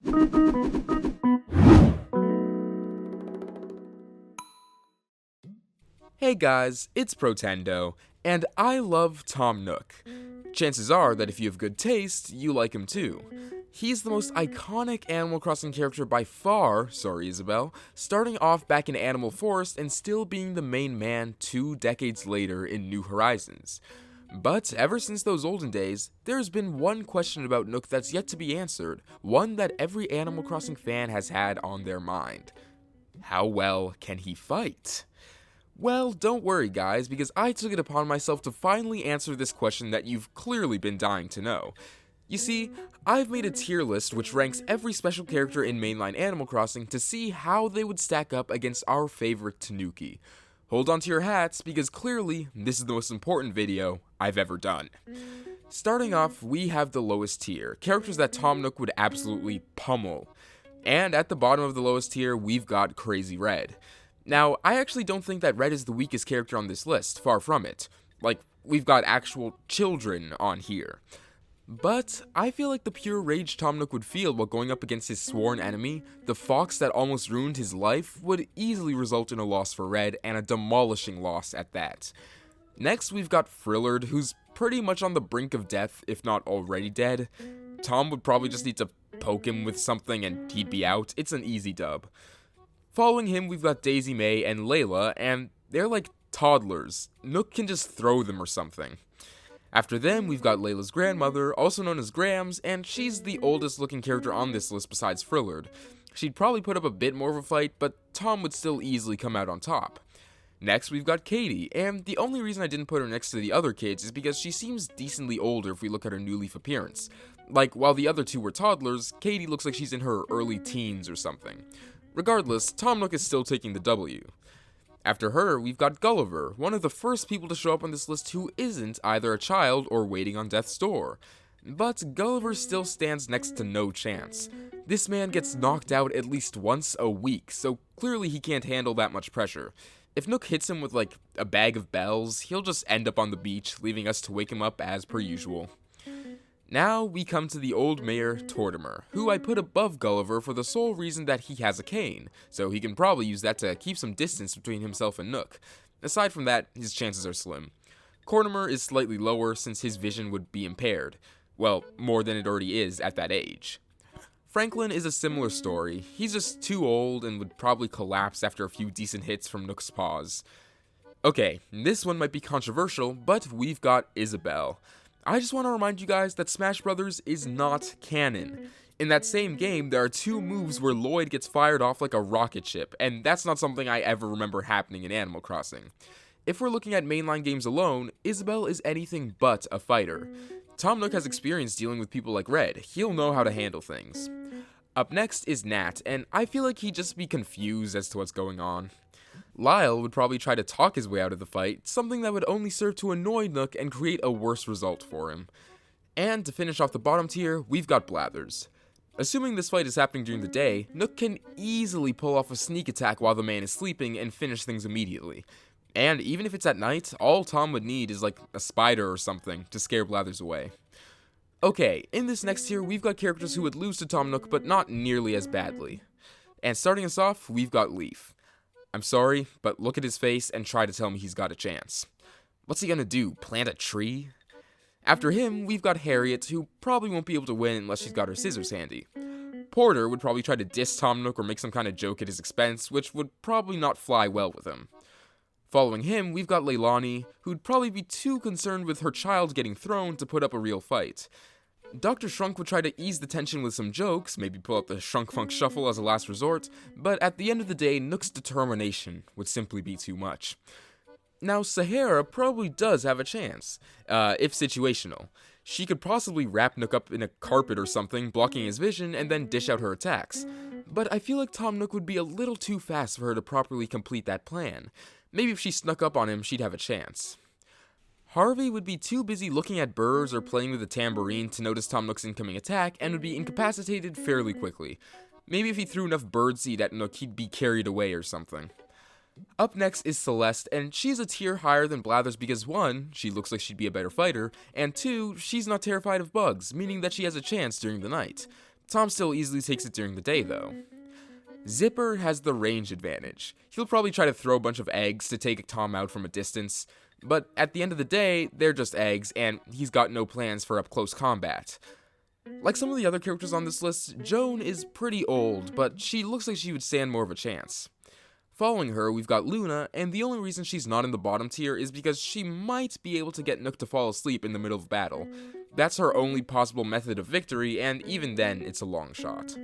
Hey guys, it's Protendo, and I love Tom Nook. Chances are that if you have good taste, you like him too. He's the most iconic Animal Crossing character by far, sorry Isabel, starting off back in Animal Forest and still being the main man 2 decades later in New Horizons. But ever since those olden days, there's been one question about Nook that's yet to be answered, one that every Animal Crossing fan has had on their mind. How well can he fight? Well, don't worry guys, because I took it upon myself to finally answer this question that you've clearly been dying to know. You see, I've made a tier list which ranks every special character in mainline Animal Crossing to see how they would stack up against our favorite Tanuki. Hold on to your hats, because clearly, this is the most important video I've ever done. Starting off, we have the lowest tier, characters that Tom Nook would absolutely pummel. And at the bottom of the lowest tier, we've got Crazy Red. Now, I actually don't think that Red is the weakest character on this list, far from it. Like, we've got actual children on here. But I feel like the pure rage Tom Nook would feel while going up against his sworn enemy, the fox that almost ruined his life, would easily result in a loss for Red, and a demolishing loss at that. Next, we've got Frillard, who's pretty much on the brink of death, if not already dead. Tom would probably just need to poke him with something and he'd be out. It's an easy dub. Following him, we've got Daisy Mae and Layla, and they're like toddlers. Nook can just throw them or something. After them, we've got Layla's grandmother, also known as Grams, and she's the oldest looking character on this list besides Frillard. She'd probably put up a bit more of a fight, but Tom would still easily come out on top. Next, we've got Katie, and the only reason I didn't put her next to the other kids is because she seems decently older if we look at her New Leaf appearance. Like, while the other two were toddlers, Katie looks like she's in her early teens or something. Regardless, Tom Nook is still taking the W. After her, we've got Gulliver, one of the first people to show up on this list who isn't either a child or waiting on death's door. But Gulliver still stands next to no chance. This man gets knocked out at least once a week, so clearly he can't handle that much pressure. If Nook hits him with like a bag of bells, he'll just end up on the beach, leaving us to wake him up as per usual. Now we come to the old mayor, Tortimer, who I put above Gulliver for the sole reason that he has a cane, so he can probably use that to keep some distance between himself and Nook. Aside from that, his chances are slim. Cortimer is slightly lower since his vision would be impaired. Well, more than it already is at that age. Franklin is a similar story. He's just too old and would probably collapse after a few decent hits from Nook's paws. Okay, this one might be controversial, but we've got Isabel. I just want to remind you guys that Smash Bros. Is not canon. In that same game, there are 2 moves where Lloyd gets fired off like a rocket ship, and that's not something I ever remember happening in Animal Crossing. If we're looking at mainline games alone, Isabel is anything but a fighter. Tom Nook has experience dealing with people like Red. He'll know how to handle things. Up next is Nat, and I feel like he'd just be confused as to what's going on. Lyle would probably try to talk his way out of the fight, something that would only serve to annoy Nook and create a worse result for him. And to finish off the bottom tier, we've got Blathers. Assuming this fight is happening during the day, Nook can easily pull off a sneak attack while the man is sleeping and finish things immediately. And even if it's at night, all Tom would need is like a spider or something to scare Blathers away. Okay, in this next tier, we've got characters who would lose to Tom Nook, but not nearly as badly. And starting us off, we've got Leaf. I'm sorry, but look at his face and try to tell me he's got a chance. What's he gonna do, plant a tree? After him, we've got Harriet, who probably won't be able to win unless she's got her scissors handy. Porter would probably try to diss Tom Nook or make some kind of joke at his expense, which would probably not fly well with him. Following him, we've got Leilani, who'd probably be too concerned with her child getting thrown to put up a real fight. Dr. Shrunk would try to ease the tension with some jokes, maybe pull out the Shrunk Funk Shuffle as a last resort, but at the end of the day, Nook's determination would simply be too much. Now, Sahara probably does have a chance, if situational. She could possibly wrap Nook up in a carpet or something, blocking his vision, and then dish out her attacks. But I feel like Tom Nook would be a little too fast for her to properly complete that plan. Maybe if she snuck up on him, she'd have a chance. Harvey would be too busy looking at birds or playing with a tambourine to notice Tom Nook's incoming attack and would be incapacitated fairly quickly. Maybe if he threw enough birdseed at Nook, he'd be carried away or something. Up next is Celeste, and she's a tier higher than Blathers because 1, she looks like she'd be a better fighter, and 2, she's not terrified of bugs, meaning that she has a chance during the night. Tom still easily takes it during the day though. Zipper has the range advantage. He'll probably try to throw a bunch of eggs to take Tom out from a distance, but at the end of the day, they're just eggs, and he's got no plans for up-close combat. Like some of the other characters on this list, Joan is pretty old, but she looks like she would stand more of a chance. Following her, we've got Luna, and the only reason she's not in the bottom tier is because she might be able to get Nook to fall asleep in the middle of battle. That's her only possible method of victory, and even then, it's a long shot.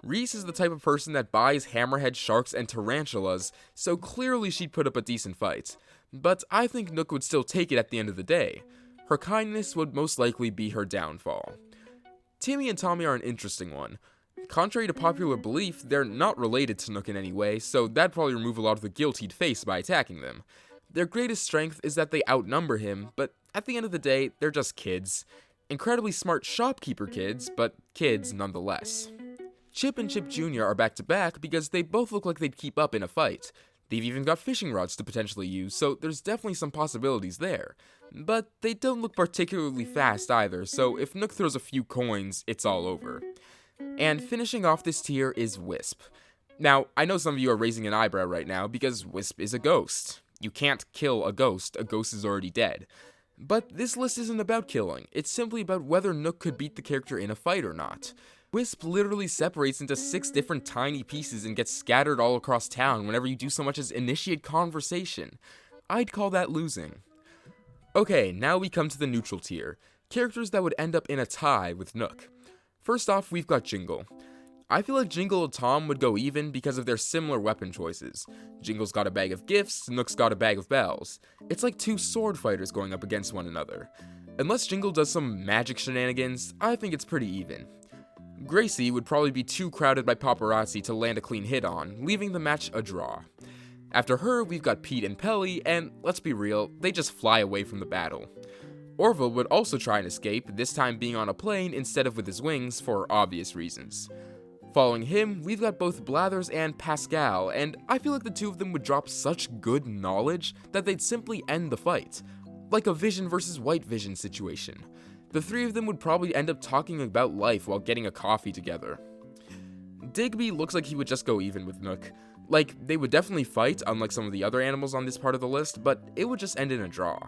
Reese is the type of person that buys hammerhead sharks and tarantulas, so clearly she'd put up a decent fight. But I think Nook would still take it at the end of the day. Her kindness would most likely be her downfall. Timmy and Tommy are an interesting one. Contrary to popular belief, they're not related to Nook in any way, so that'd probably remove a lot of the guilt he'd face by attacking them. Their greatest strength is that they outnumber him, but at the end of the day, they're just kids. Incredibly smart shopkeeper kids, but kids nonetheless. Chip and Chip Jr. are back-to-back because they both look like they'd keep up in a fight. They've even got fishing rods to potentially use, so there's definitely some possibilities there. But they don't look particularly fast either, so if Nook throws a few coins, it's all over. And finishing off this tier is Wisp. Now, I know some of you are raising an eyebrow right now because Wisp is a ghost. You can't kill a ghost is already dead. But this list isn't about killing, it's simply about whether Nook could beat the character in a fight or not. Wisp literally separates into 6 different tiny pieces and gets scattered all across town whenever you do so much as initiate conversation. I'd call that losing. Okay, now we come to the neutral tier, characters that would end up in a tie with Nook. First off, we've got Jingle. I feel like Jingle and Tom would go even because of their similar weapon choices. Jingle's got a bag of gifts, Nook's got a bag of bells. It's like 2 sword fighters going up against one another. Unless Jingle does some magic shenanigans, I think it's pretty even. Gracie would probably be too crowded by paparazzi to land a clean hit on, leaving the match a draw. After her, we've got Pete and Pelly, and let's be real, they just fly away from the battle. Orville would also try and escape, this time being on a plane instead of with his wings, for obvious reasons. Following him, we've got both Blathers and Pascal, and I feel like the two of them would drop such good knowledge that they'd simply end the fight, like a Vision versus White Vision situation. The 3 of them would probably end up talking about life while getting a coffee together. Digby looks like he would just go even with Nook. Like, they would definitely fight, unlike some of the other animals on this part of the list, but it would just end in a draw.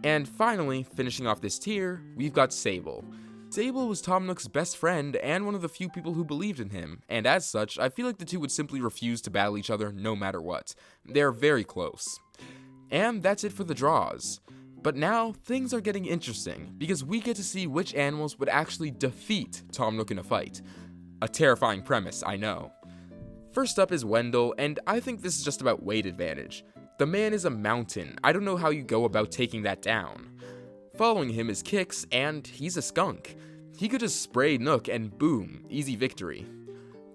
And finally, finishing off this tier, we've got Sable. Sable was Tom Nook's best friend and one of the few people who believed in him, and as such, I feel like the two would simply refuse to battle each other no matter what. They're very close. And that's it for the draws. But now, things are getting interesting, because we get to see which animals would actually defeat Tom Nook in a fight. A terrifying premise, I know. First up is Wendell, and I think this is just about weight advantage. The man is a mountain, I don't know how you go about taking that down. Following him is Kix, and he's a skunk. He could just spray Nook and boom, easy victory.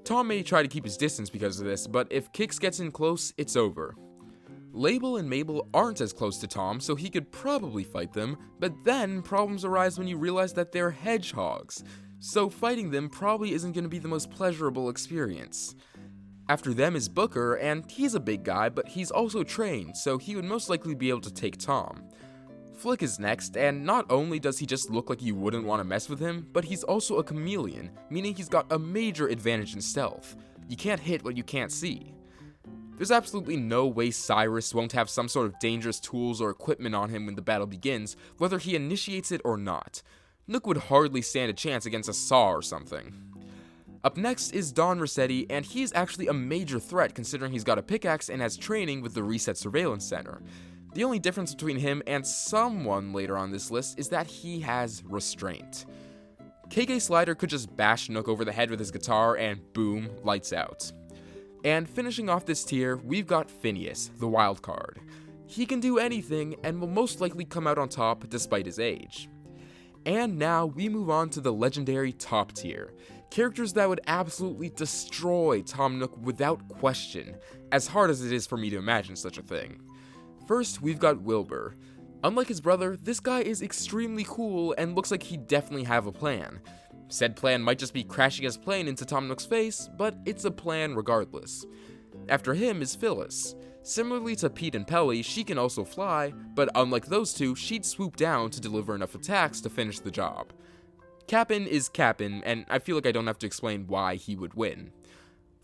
Tom may try to keep his distance because of this, but if Kix gets in close, it's over. Label and Mabel aren't as close to Tom, so he could probably fight them, but then problems arise when you realize that they're hedgehogs, so fighting them probably isn't going to be the most pleasurable experience. After them is Booker, and he's a big guy, but he's also trained, so he would most likely be able to take Tom. Flick is next, and not only does he just look like you wouldn't want to mess with him, but he's also a chameleon, meaning he's got a major advantage in stealth. You can't hit what you can't see. There's absolutely no way Cyrus won't have some sort of dangerous tools or equipment on him when the battle begins, whether he initiates it or not. Nook would hardly stand a chance against a saw or something. Up next is Don Rossetti, and he's actually a major threat considering he's got a pickaxe and has training with the Reset Surveillance Center. The only difference between him and someone later on this list is that he has restraint. KK Slider could just bash Nook over the head with his guitar and boom, lights out. And finishing off this tier, we've got Phineas, the wild card. He can do anything and will most likely come out on top despite his age. And now we move on to the legendary top tier. Characters that would absolutely destroy Tom Nook without question, as hard as it is for me to imagine such a thing. First, we've got Wilbur. Unlike his brother, this guy is extremely cool and looks like he'd definitely have a plan. Said plan might just be crashing his plane into Tom Nook's face, but it's a plan regardless. After him is Phyllis. Similarly to Pete and Pelly, she can also fly, but unlike those two, she'd swoop down to deliver enough attacks to finish the job. Cap'n is Cap'n, and I feel like I don't have to explain why he would win.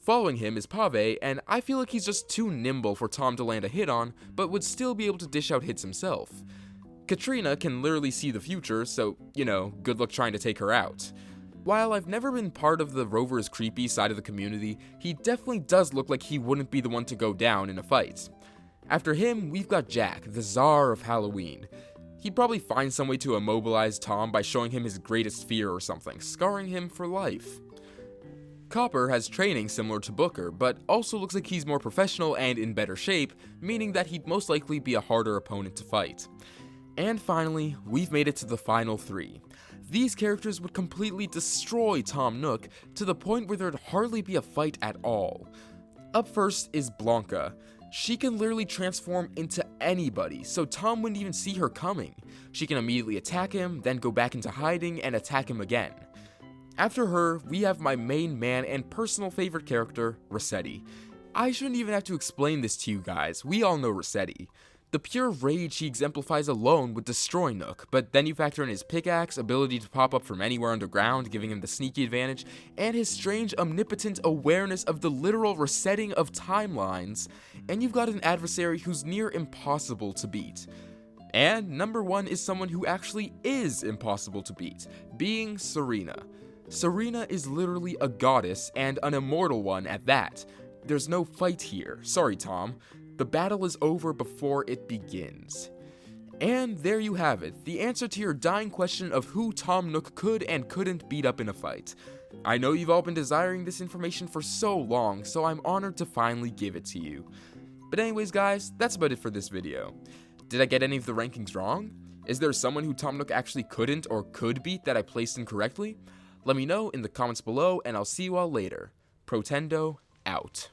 Following him is Pave, and I feel like he's just too nimble for Tom to land a hit on, but would still be able to dish out hits himself. Katrina can literally see the future, so, good luck trying to take her out. While I've never been part of the Rover's creepy side of the community, he definitely does look like he wouldn't be the one to go down in a fight. After him, we've got Jack, the Czar of Halloween. He'd probably find some way to immobilize Tom by showing him his greatest fear or something, scarring him for life. Copper has training similar to Booker, but also looks like he's more professional and in better shape, meaning that he'd most likely be a harder opponent to fight. And finally, we've made it to the final three. These characters would completely destroy Tom Nook to the point where there'd hardly be a fight at all. Up first is Blanca. She can literally transform into anybody, so Tom wouldn't even see her coming. She can immediately attack him, then go back into hiding and attack him again. After her, we have my main man and personal favorite character, Rossetti. I shouldn't even have to explain this to you guys, we all know Rossetti. The pure rage he exemplifies alone would destroy Nook, but then you factor in his pickaxe, ability to pop up from anywhere underground, giving him the sneaky advantage, and his strange omnipotent awareness of the literal resetting of timelines, and you've got an adversary who's near impossible to beat. And number one is someone who actually is impossible to beat, being Serena. Serena is literally a goddess, and an immortal one at that. There's no fight here, sorry Tom. The battle is over before it begins. And there you have it, the answer to your dying question of who Tom Nook could and couldn't beat up in a fight. I know you've all been desiring this information for so long, so I'm honored to finally give it to you. But anyways guys, that's about it for this video. Did I get any of the rankings wrong? Is there someone who Tom Nook actually couldn't or could beat that I placed incorrectly? Let me know in the comments below, and I'll see you all later. Protendo, out.